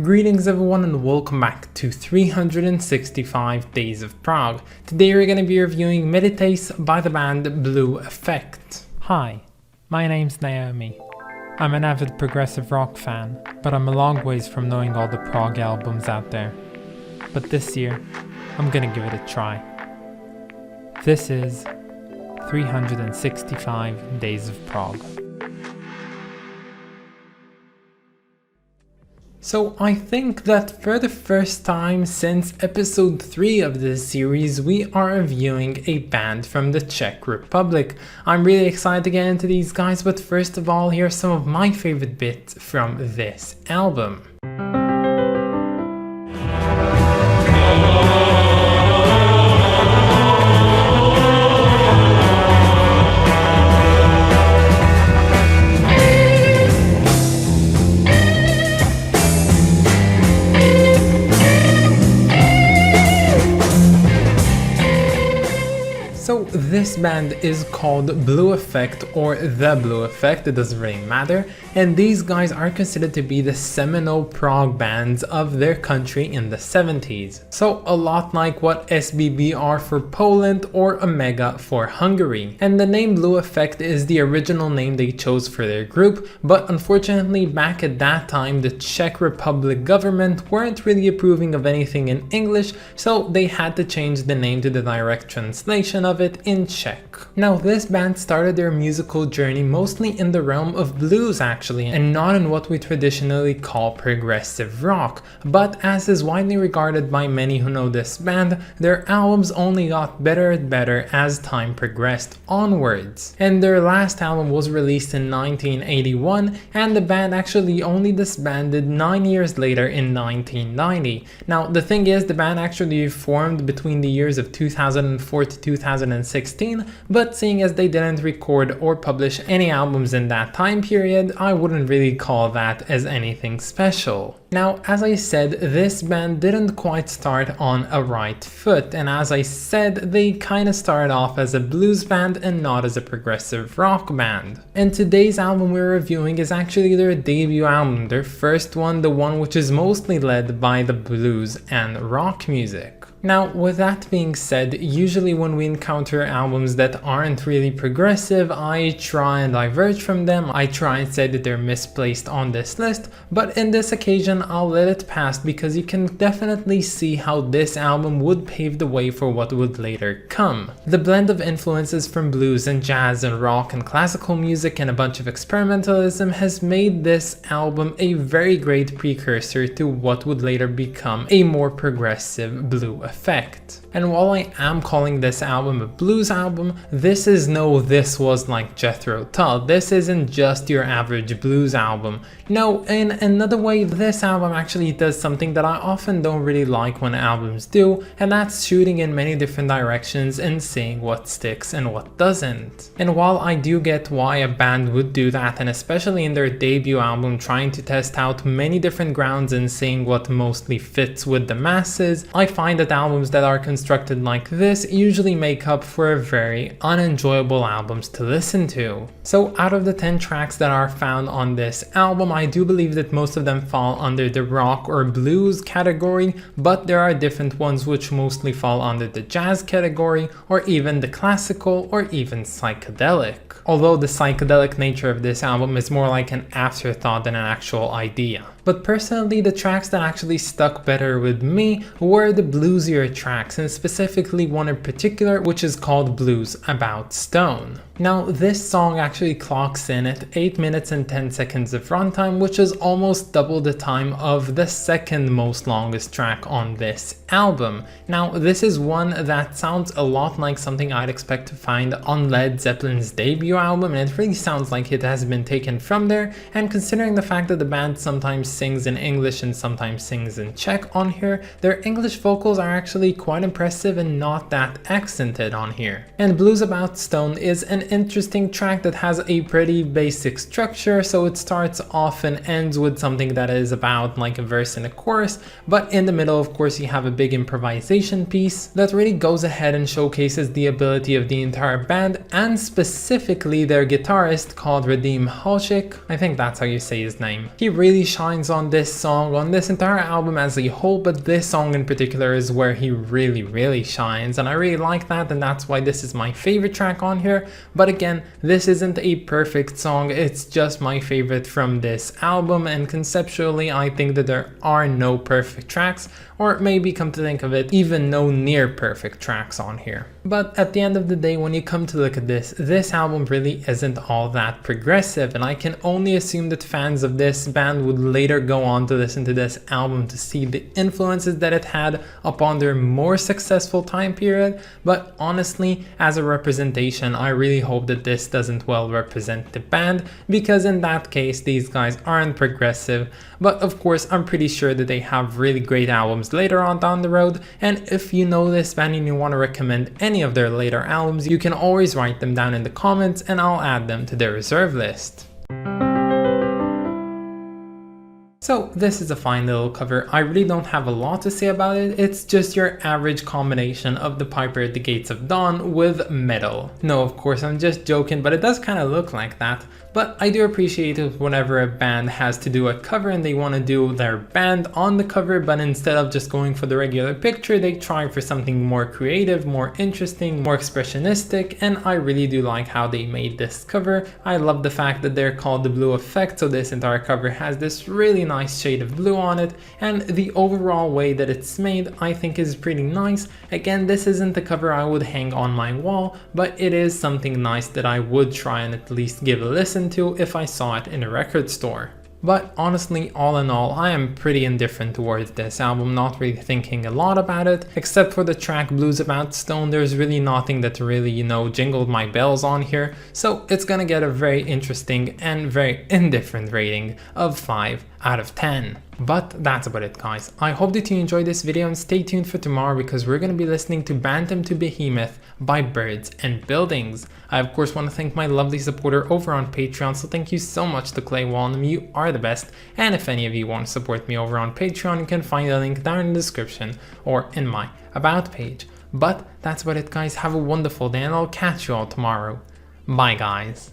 Greetings everyone and welcome back to 365 Days of Prog. Today we're going to be reviewing Meditace by the band Blue Effect. Hi, my name's Naomi. I'm an avid progressive rock fan, but I'm a long ways from knowing all the prog albums out there. But this year, I'm gonna give it a try. This is 365 Days of Prog. So I think that for the first time since episode 3 of this series, we are reviewing a band from the Czech Republic. I'm really excited to get into these guys, but first of all, here's some of my favorite bits from this album. So this band is called Blue Effect or The Blue Effect, it doesn't really matter, and these guys are considered to be the seminal prog bands of their country in the 70s. So a lot like what SBB are for Poland or Omega for Hungary. And the name Blue Effect is the original name they chose for their group, but unfortunately back at that time the Czech Republic government weren't really approving of anything in English, so they had to change the name to the direct translation of it in Czech. Now this band started their musical journey mostly in the realm of blues actually, and not in what we traditionally call progressive rock, but as is widely regarded by many who know this band, their albums only got better and better as time progressed onwards. And their last album was released in 1981, and the band actually only disbanded 9 years later in 1990. Now the thing is, the band actually formed between the years of 2004 to 2016, but seeing as they didn't record or publish any albums in that time period, I wouldn't really call that as anything special. Now, as I said, this band didn't quite start on a right foot, and as I said, they kinda started off as a blues band and not as a progressive rock band. And today's album we're reviewing is actually their debut album, their first one, the one which is mostly led by the blues and rock music. Now, with that being said, usually when we encounter albums that aren't really progressive, I try and diverge from them, I try and say that they're misplaced on this list, but in this occasion I'll let it pass because you can definitely see how this album would pave the way for what would later come. The blend of influences from blues and jazz and rock and classical music and a bunch of experimentalism has made this album a very great precursor to what would later become a more progressive Blue Effect. And while I am calling this album a blues album, this was like Jethro Tull. This isn't just your average blues album. No, in another way, this album actually does something that I often don't really like when albums do, and that's shooting in many different directions and seeing what sticks and what doesn't. And while I do get why a band would do that, and especially in their debut album trying to test out many different grounds and seeing what mostly fits with the masses, I find that albums that are constructed like this usually make up for very unenjoyable albums to listen to. So out of the 10 tracks that are found on this album, I do believe that most of them fall under the rock or blues category, but there are different ones which mostly fall under the jazz category, or even the classical, or even psychedelic. Although the psychedelic nature of this album is more like an afterthought than an actual idea. But personally, the tracks that actually stuck better with me were the bluesier tracks, and specifically one in particular which is called Blues About Stone. Now this song actually clocks in at 8 minutes and 10 seconds of runtime, which is almost double the time of the second most longest track on this album. Now this is one that sounds a lot like something I'd expect to find on Led Zeppelin's debut album, and it really sounds like it has been taken from there, and considering the fact that the band sometimes sings in English and sometimes sings in Czech on here, their English vocals are actually quite impressive and not that accented on here. And Blues About Stone is an interesting track that has a pretty basic structure, so it starts off and ends with something that is about like a verse and a chorus, but in the middle of course you have a big improvisation piece that really goes ahead and showcases the ability of the entire band, and specifically their guitarist called Radim Halchik. I think that's how you say his name. He really shines on this song, on this entire album as a whole, but this song in particular is where he really shines, and I really like that, and that's why this is my favorite track on here. But again, this isn't a perfect song, it's just my favorite from this album, and conceptually I think that there are no perfect tracks, or maybe come to think of it, even no near perfect tracks on here. But at the end of the day, when you come to look at this album really isn't all that progressive, and I can only assume that fans of this band would later go on to listen to this album to see the influences that it had upon their more successful time period. But honestly, as a representation, I really hope that this doesn't well represent the band, because in that case these guys aren't progressive. But of course I'm pretty sure that they have really great albums later on down the road, and if you know this band and you want to recommend any of their later albums, you can always write them down in the comments and I'll add them to the reserve list. So this is a fine little cover. I really don't have a lot to say about it. It's just your average combination of The Piper at the Gates of Dawn with metal. No, of course I'm just joking, but it does kind of look like that. But I do appreciate it whenever a band has to do a cover and they want to do their band on the cover, but instead of just going for the regular picture, they try for something more creative, more interesting, more expressionistic, and I really do like how they made this cover. I love the fact that they're called the Blue Effect, so this entire cover has this really nice shade of blue on it, and the overall way that it's made I think is pretty nice. Again, this isn't the cover I would hang on my wall, but it is something nice that I would try and at least give a listen to if I saw it in a record store. But honestly, all in all, I am pretty indifferent towards this album, not really thinking a lot about it. Except for the track Blues About Stone, there's really nothing that really, jingled my bells on here. So it's gonna get a very interesting and very indifferent rating of 5 out of 10. But that's about it, guys. I hope that you enjoyed this video, and stay tuned for tomorrow because we're going to be listening to Bantam to Behemoth by Birds and Buildings. I of course want to thank my lovely supporter over on Patreon, so thank you so much to Clay Walnum, you are the best. And if any of you want to support me over on Patreon, you can find the link down in the description or in my about page. But that's about it, guys. Have a wonderful day and I'll catch you all tomorrow. Bye, guys.